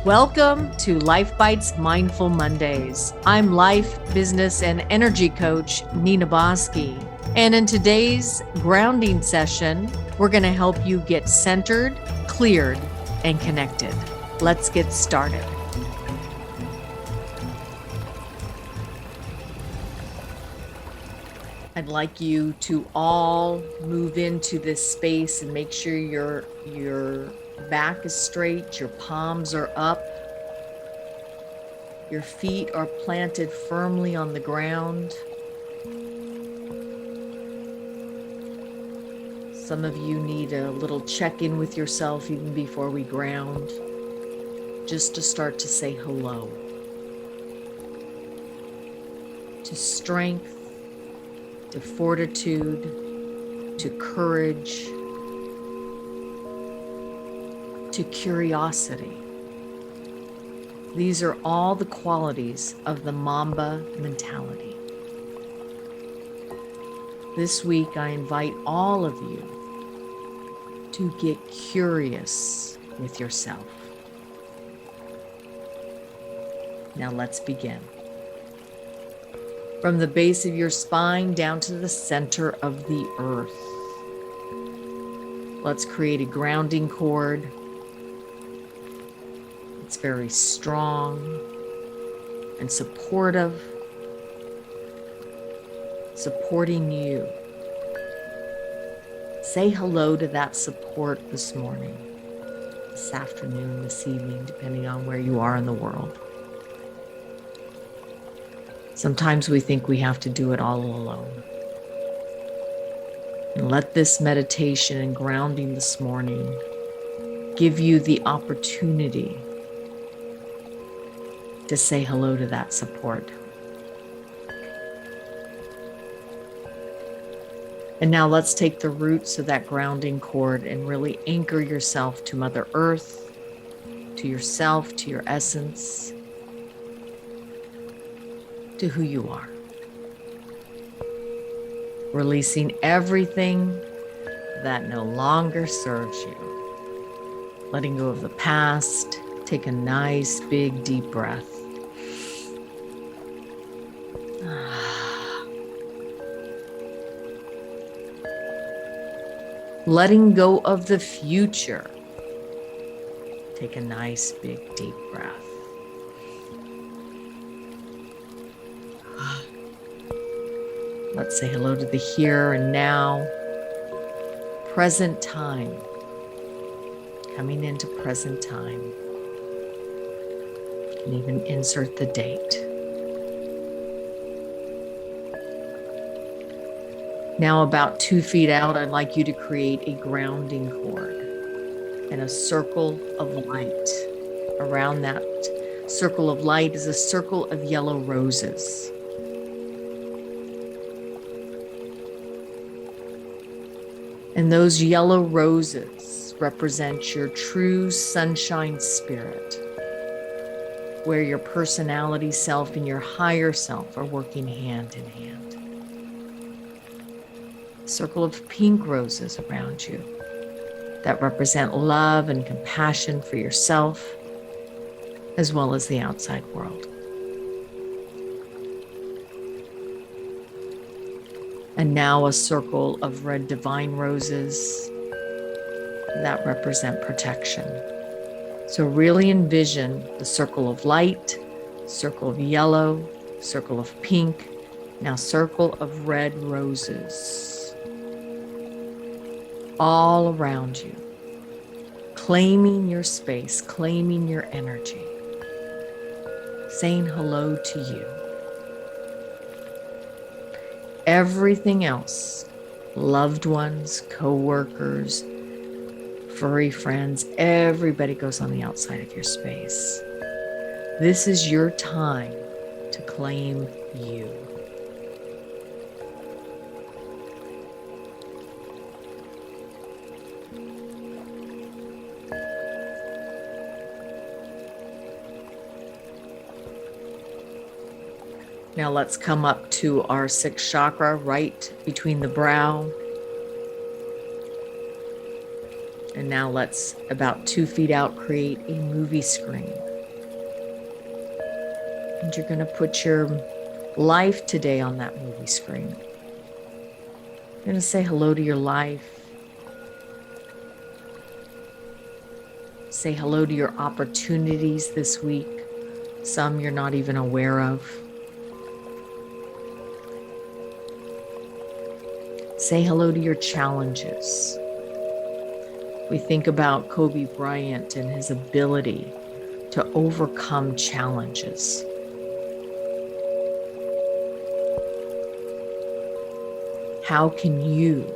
Welcome to Life Bites Mindful Mondays. I'm life, business, and energy coach Nina Bosky. And in today's grounding session, we're going to help you get centered, cleared, and connected. Let's get started. I'd like you to all move into this space and make sure your back is straight, your palms are up, your feet are planted firmly on the ground. Some of you need a little check-in with yourself even before we ground, just to start to say hello to strength, to fortitude, to courage, to curiosity. These are all the qualities of the MAMBA mentality. This week, I invite all of you to get curious with yourself. Now let's begin. From the base of your spine down to the center of the earth. Let's create a grounding cord. It's very strong and supportive, supporting you. Say hello to that support this morning, this afternoon, this evening, depending on where you are in the world. Sometimes we think we have to do it all alone. And let this meditation and grounding this morning give you the opportunity to say hello to that support. And now let's take the roots of that grounding cord and really anchor yourself to Mother Earth, to yourself, to your essence, to who you are. Releasing everything that no longer serves you. Letting go of the past. Take a nice, big, deep breath. Letting go of the future. Take a nice, big, deep breath. Let's say hello to the here and now. Present time. Coming into present time. You can even insert the date. Now about 2 feet out, I'd like you to create a grounding cord and a circle of light. Around that circle of light is a circle of yellow roses. And those yellow roses represent your true sunshine spirit, where your personality self and your higher self are working hand in hand. A circle of pink roses around you that represent love and compassion for yourself, as well as the outside world. And now a circle of red divine roses that represent protection. So really envision the circle of light, circle of yellow, circle of pink, now circle of red roses. All around you, claiming your space, claiming your energy, saying hello to you. Everything else, loved ones, co-workers, furry friends, everybody goes on the outside of your space. This is your time to claim you. Now let's come up to our sixth chakra, right between the brow. And now let's, about 2 feet out, create a movie screen. And you're going to put your life today on that movie screen. You're going to say hello to your life. Say hello to your opportunities this week. Some you're not even aware of. Say hello to your challenges. We think about Kobe Bryant and his ability to overcome challenges. How can you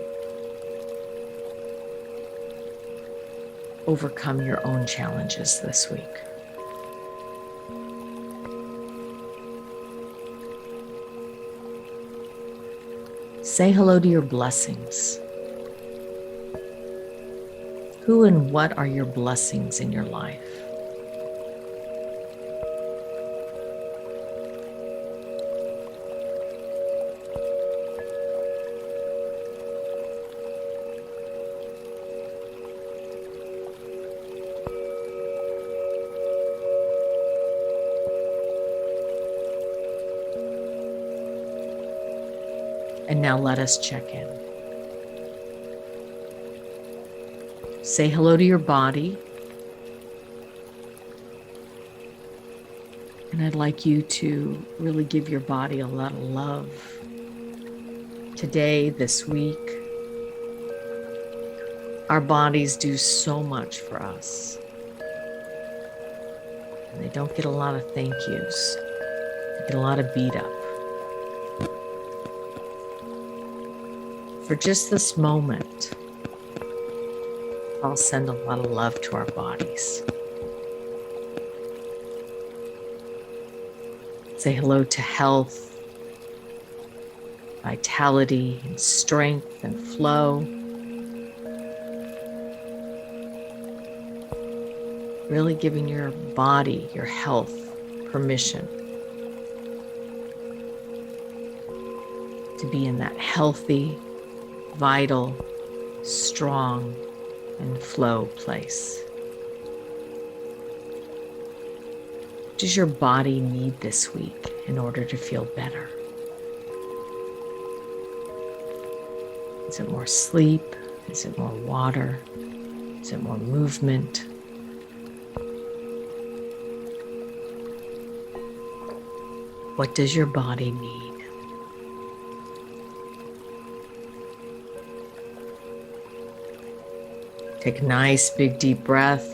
overcome your own challenges this week? Say hello to your blessings. Who and what are your blessings in your life? And now let us check in. Say hello to your body. And I'd like you to really give your body a lot of love today, this week. Our bodies do so much for us. And they don't get a lot of thank yous. They get a lot of beat up. For just this moment, I'll send a lot of love to our bodies. Say hello to health, vitality, and strength and flow. Really giving your body, your health, permission to be in that healthy, vital, strong, and flow place. What does your body need this week in order to feel better? Is it more sleep? Is it more water? Is it more movement? What does your body need? Take a nice big deep breath.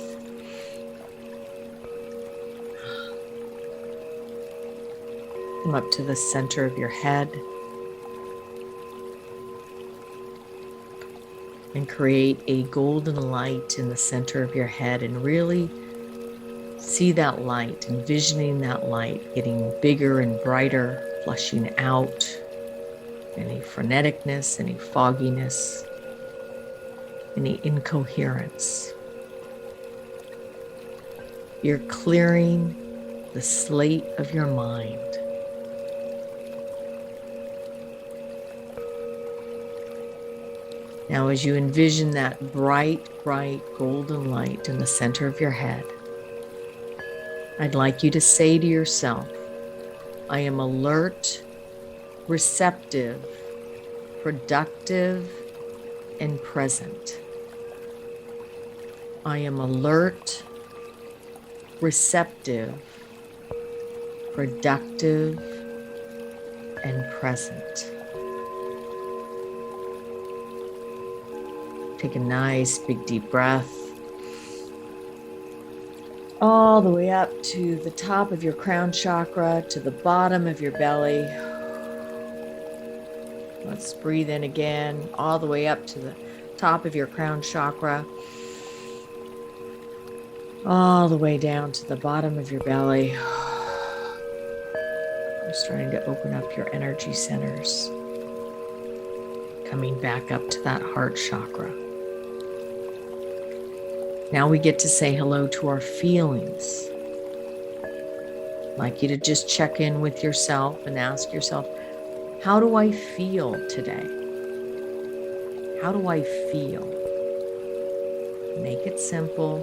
Come up to the center of your head and create a golden light in the center of your head, and really see that light, envisioning that light getting bigger and brighter, flushing out any freneticness, any fogginess, any incoherence. You're clearing the slate of your mind. Now, as you envision that bright, bright golden light in the center of your head, I'd like you to say to yourself, I am alert, receptive, productive, and present. I am alert, receptive, productive, and present. Take a nice big deep breath all the way up to the top of your crown chakra, to the bottom of your belly. Let's breathe in again, all the way up to the top of your crown chakra, all the way down to the bottom of your belly. I'm starting to open up your energy centers, coming back up to that heart chakra. Now we get to say hello to our feelings. I'd like you to just check in with yourself and ask yourself, how do I feel today? How do I feel? Make it simple.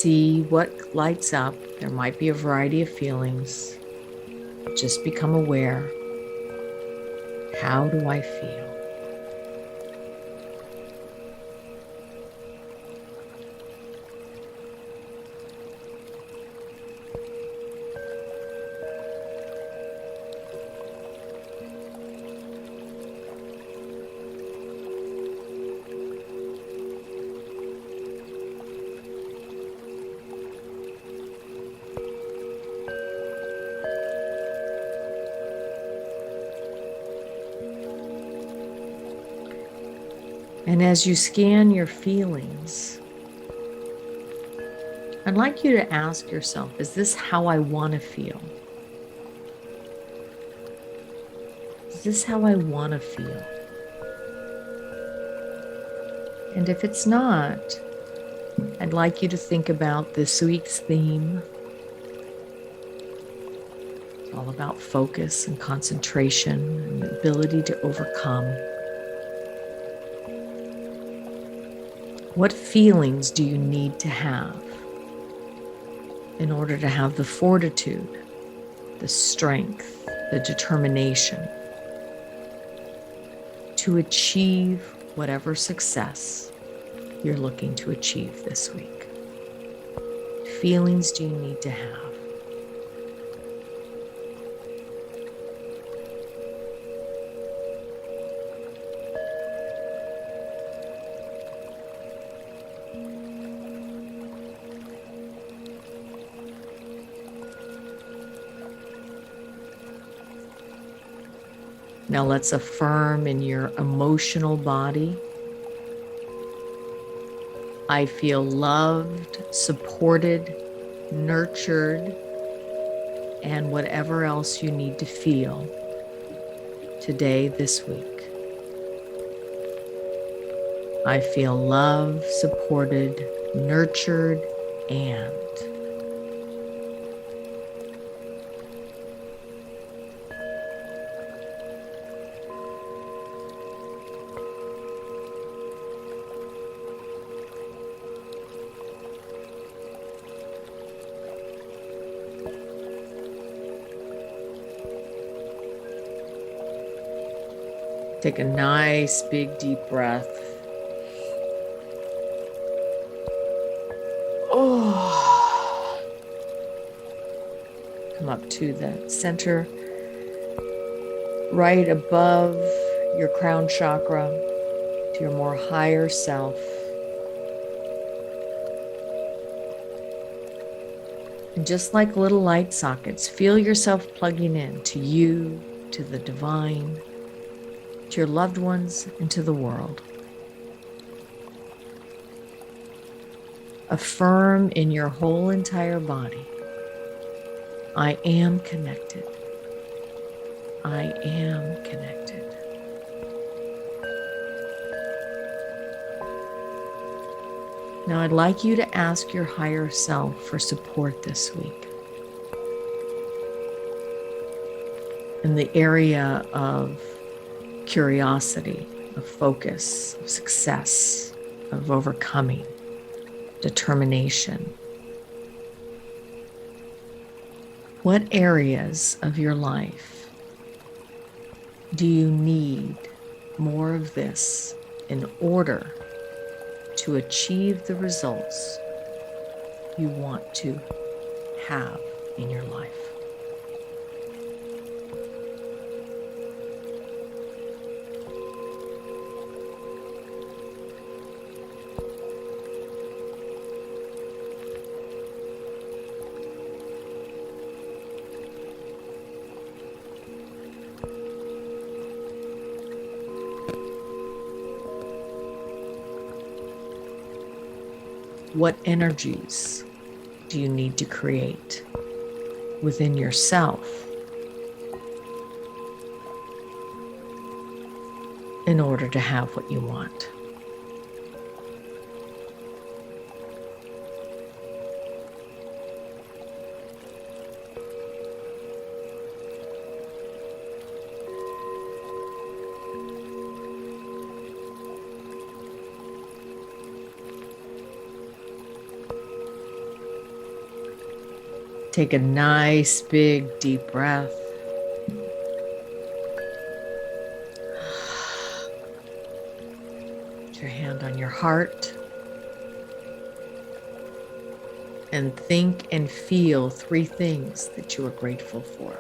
see what lights up. There might be a variety of feelings. Just become aware. How do I feel? And as you scan your feelings, I'd like you to ask yourself, is this how I want to feel? Is this how I want to feel? And if it's not, I'd like you to think about this week's theme. It's all about focus and concentration and the ability to overcome. What feelings do you need to have in order to have the fortitude, the strength, the determination to achieve whatever success you're looking to achieve this week? What feelings do you need to have? Now let's affirm in your emotional body. I feel loved, supported, nurtured, and whatever else you need to feel today, this week. I feel loved, supported, nurtured, and. Take a nice big deep breath. Oh. Come up to the center, right above your crown chakra, to your more higher self. And just like little light sockets, feel yourself plugging in to you, to the divine, to your loved ones, and to the world. Affirm in your whole entire body, I am connected. I am connected. Now I'd like you to ask your higher self for support this week in the area of curiosity, of focus, of success, of overcoming, determination. What areas of your life do you need more of this in order to achieve the results you want to have in your life? What energies do you need to create within yourself in order to have what you want? Take a nice, big, deep breath. Put your hand on your heart. And think and feel 3 things that you are grateful for.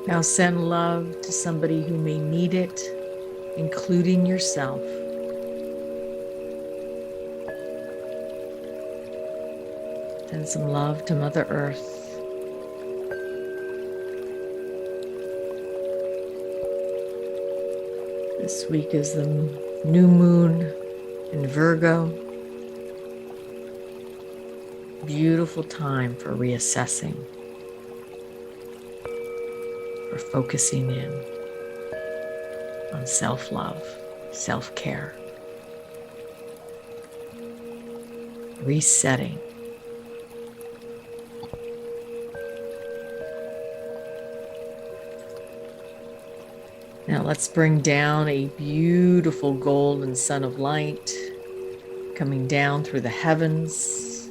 Now send love to somebody who may need it, including yourself. Send some love to Mother Earth. This week is the new moon in Virgo. Beautiful time for reassessing, for focusing in on self-love, self-care, resetting. Now let's bring down a beautiful golden sun of light coming down through the heavens,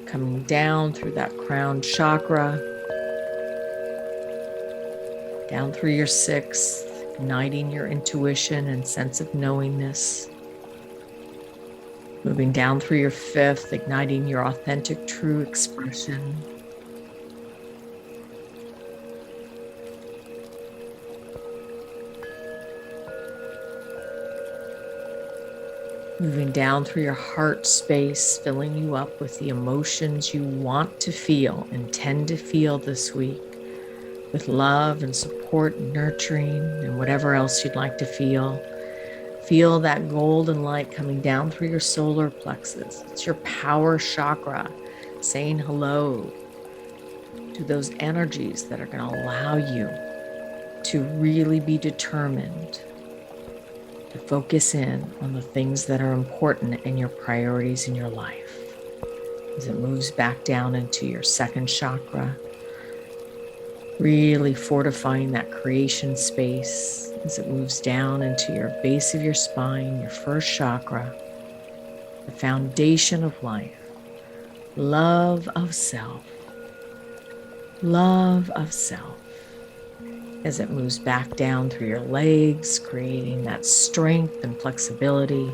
coming down through that crown chakra, down through your 6th, igniting your intuition and sense of knowingness, moving down through your 5th, igniting your authentic true expression, moving down through your heart space, filling you up with the emotions you want to feel, intend to feel this week, with love and support and nurturing and whatever else you'd like to feel. Feel that golden light coming down through your solar plexus. It's your power chakra saying hello to those energies that are going to allow you to really be determined to focus in on the things that are important and your priorities in your life. As it moves back down into your 2nd chakra, really fortifying that creation space as it moves down into your base of your spine, your 1st chakra, the foundation of life, love of self, love of self. As it moves back down through your legs, creating that strength and flexibility.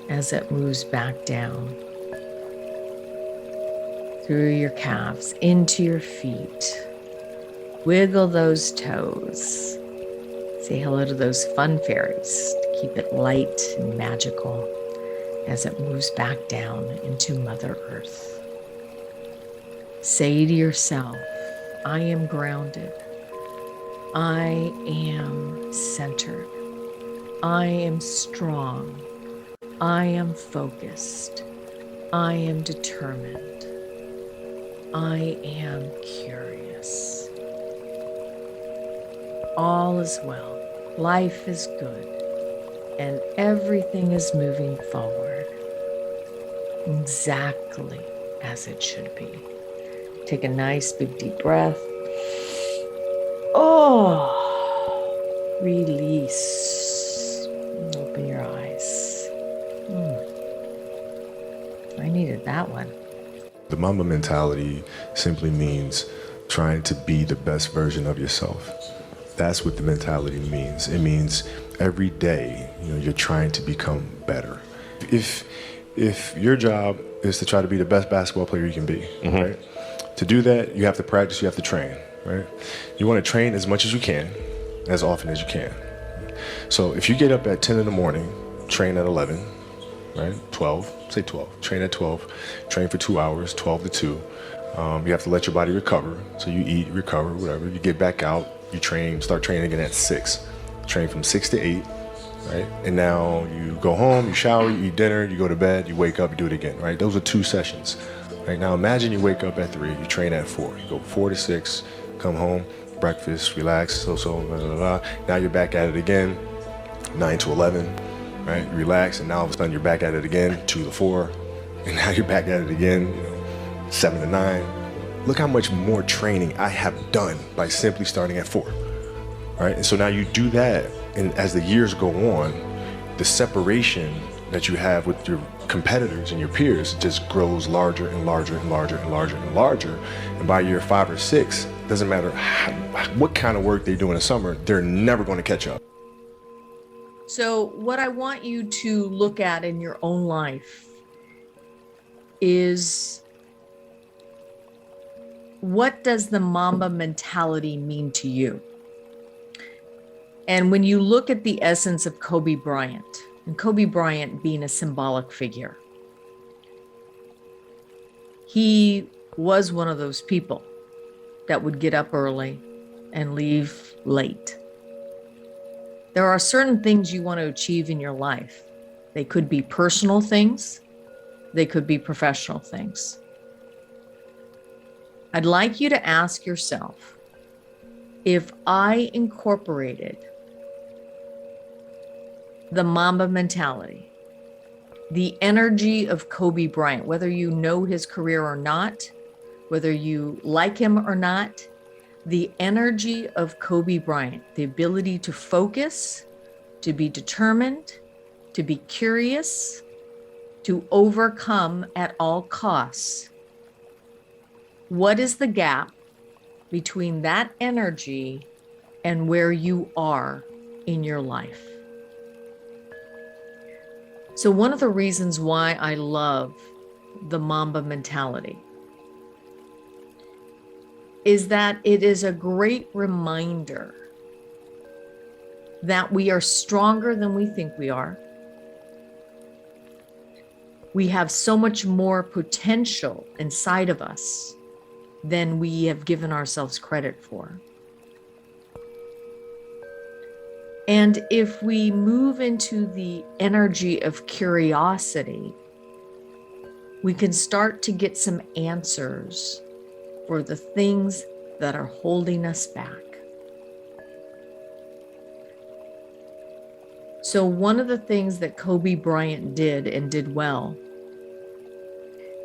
As it moves back down through your calves, into your feet. Wiggle those toes. Say hello to those fun fairies to keep it light and magical as it moves back down into Mother Earth. Say to yourself, I am grounded. I am centered. I am strong. I am focused. I am determined. I am curious. All is well. Life is good. And everything is moving forward exactly as it should be. Take a nice big deep breath. Oh, release. Open your eyes. I needed that one. The MAMBA mentality simply means trying to be the best version of yourself. That's what the mentality means. It means every day, you're trying to become better. If your job is to try to be the best basketball player you can be, right? To do that, you have to practice, you have to train, right? You want to train as much as you can, as often as you can. So if you get up at 10 in the morning, train at 11, right? 12, say 12, train at 12, train for 2 hours, 12 to 2. You have to let your body recover. So you eat, recover, whatever. You get back out, you train, start training again at 6. Train from 6 to 8, right? And now you go home, you shower, you eat dinner, you go to bed, you wake up, you do it again, right? Those are 2 sessions. Right, now imagine you wake up at 3, you train at 4, you go 4 to 6, come home, breakfast, relax, blah, blah, blah. Now you're back at it again, 9 to 11, right? You relax, and now all of a sudden you're back at it again, 2 to 4, and now you're back at it again, 7 to 9. Look how much more training I have done by simply starting at 4, right? And so now you do that, and as the years go on, the separation that you have with your competitors and your peers just grows larger and larger and larger and larger and larger. And by year 5 or 6, doesn't matter what kind of work they do in the summer, they're never going to catch up. So what I want you to look at in your own life is, what does the MAMBA mentality mean to you? And when you look at the essence of Kobe Bryant, and Kobe Bryant being a symbolic figure, he was one of those people that would get up early and leave late. There are certain things you want to achieve in your life. They could be personal things. They could be professional things. I'd like you to ask yourself, if I incorporated the MAMBA mentality, the energy of Kobe Bryant, whether you know his career or not, whether you like him or not, the energy of Kobe Bryant, the ability to focus, to be determined, to be curious, to overcome at all costs. What is the gap between that energy and where you are in your life? So one of the reasons why I love the MAMBA mentality is that it is a great reminder that we are stronger than we think we are. We have so much more potential inside of us than we have given ourselves credit for. And if we move into the energy of curiosity, we can start to get some answers for the things that are holding us back. So one of the things that Kobe Bryant did and did well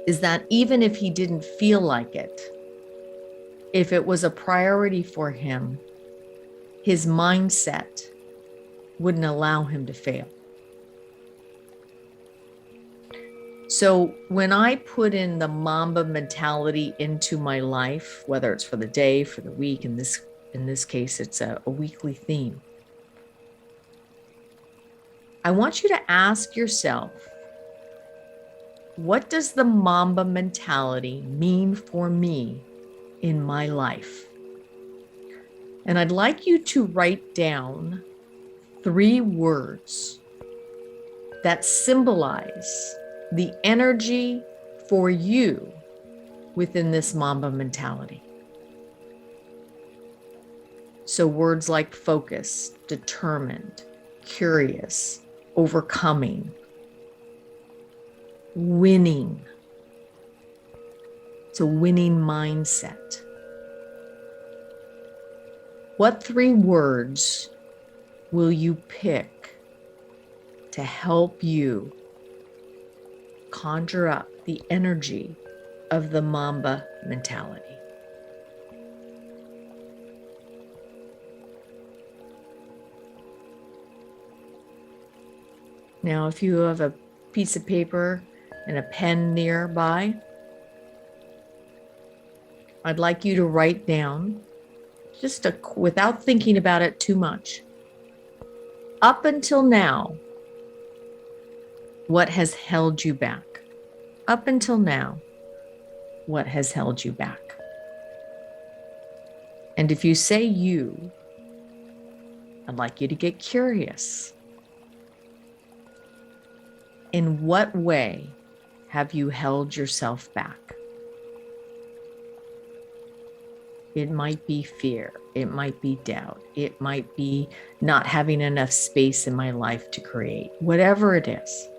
is that even if he didn't feel like it, if it was a priority for him, his mindset wouldn't allow him to fail. So when I put in the MAMBA mentality into my life, whether it's for the day, for the week, in this case, it's a weekly theme, I want you to ask yourself, what does the MAMBA mentality mean for me in my life? And I'd like you to write down 3 words that symbolize the energy for you within this MAMBA mentality. So words like focus, determined, curious, overcoming, winning. It's a winning mindset. What 3 words will you pick to help you conjure up the energy of the MAMBA mentality? Now, if you have a piece of paper and a pen nearby, I'd like you to write down, without thinking about it too much, up until now, what has held you back? Up until now, what has held you back? And if you say you, I'd like you to get curious. In what way have you held yourself back? It might be fear. It might be doubt. It might be not having enough space in my life to create. Whatever it is,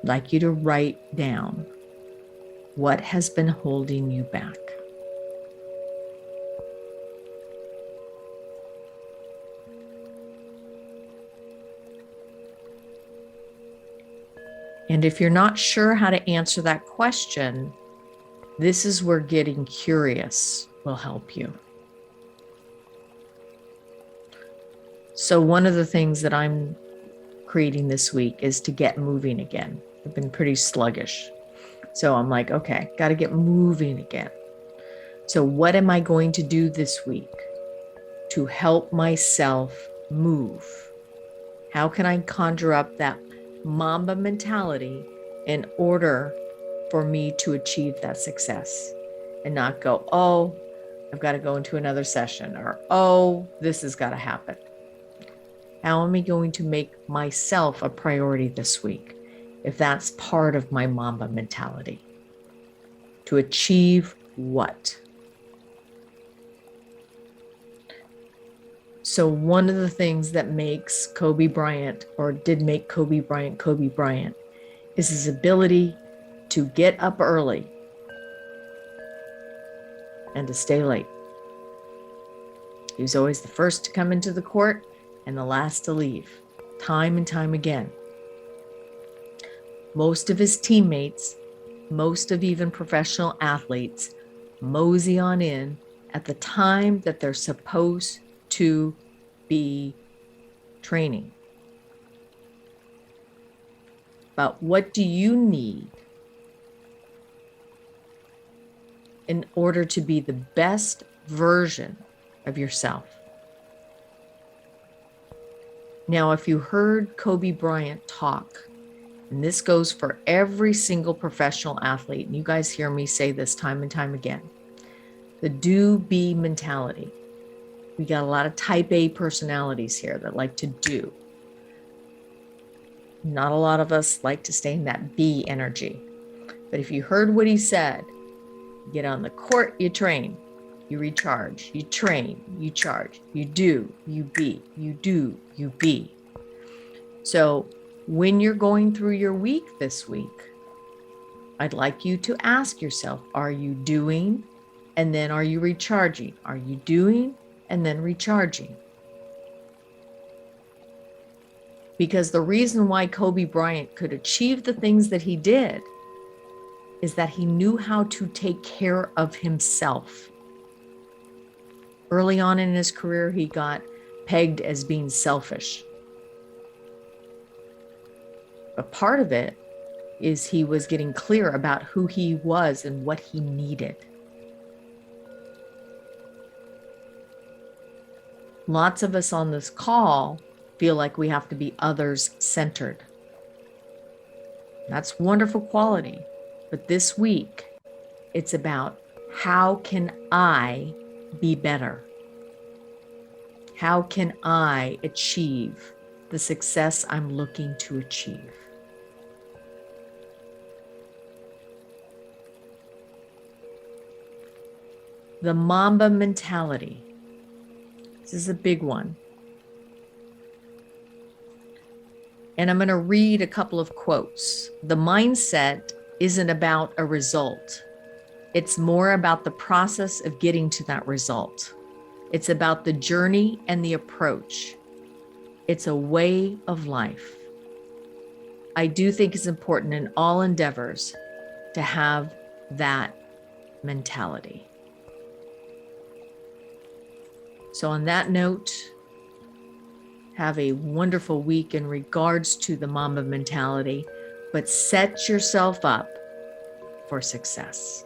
I'd like you to write down what has been holding you back. And if you're not sure how to answer that question, this is where getting curious will help you. So one of the things that I'm creating this week is to get moving again. I've been pretty sluggish. So I'm like, okay, got to get moving again. So what am I going to do this week to help myself move? How can I conjure up that MAMBA mentality in order for me to achieve that success and not go, oh, I've got to go into another session, or, oh, this has got to happen. How am I going to make myself a priority this week if that's part of my MAMBA mentality? To achieve what? So one of the things that makes Kobe Bryant, or did make Kobe Bryant, is his ability to get up early and to stay late. He was always the first to come into the court and the last to leave, time and time again. Most of his teammates, most of even professional athletes, mosey on in at the time that they're supposed to be training. But what do you need in order to be the best version of yourself? Now, if you heard Kobe Bryant talk, and this goes for every single professional athlete, and you guys hear me say this time and time again, the do-be mentality. We got a lot of type A personalities here that like to do. Not a lot of us like to stay in that B energy. But if you heard what he said, you get on the court, you train, you recharge, you train, you charge, you do, you be, you do, you be. So when you're going through your week this week, I'd like you to ask yourself, are you doing? And then are you recharging? Are you doing? And then recharging? Because the reason why Kobe Bryant could achieve the things that he did is that he knew how to take care of himself. Early on in his career, he got pegged as being selfish. But part of it is he was getting clear about who he was and what he needed. Lots of us on this call feel like we have to be others-centered. That's wonderful quality. But this week, it's about how can I be better? How can I achieve the success I'm looking to achieve? The MAMBA mentality. This is a big one. And I'm going to read a couple of quotes. The mindset isn't about a result. It's more about the process of getting to that result. It's about the journey and the approach. It's a way of life. I do think it's important in all endeavors to have that mentality. So on that note, have a wonderful week in regards to the MAMBA mentality, but set yourself up for success.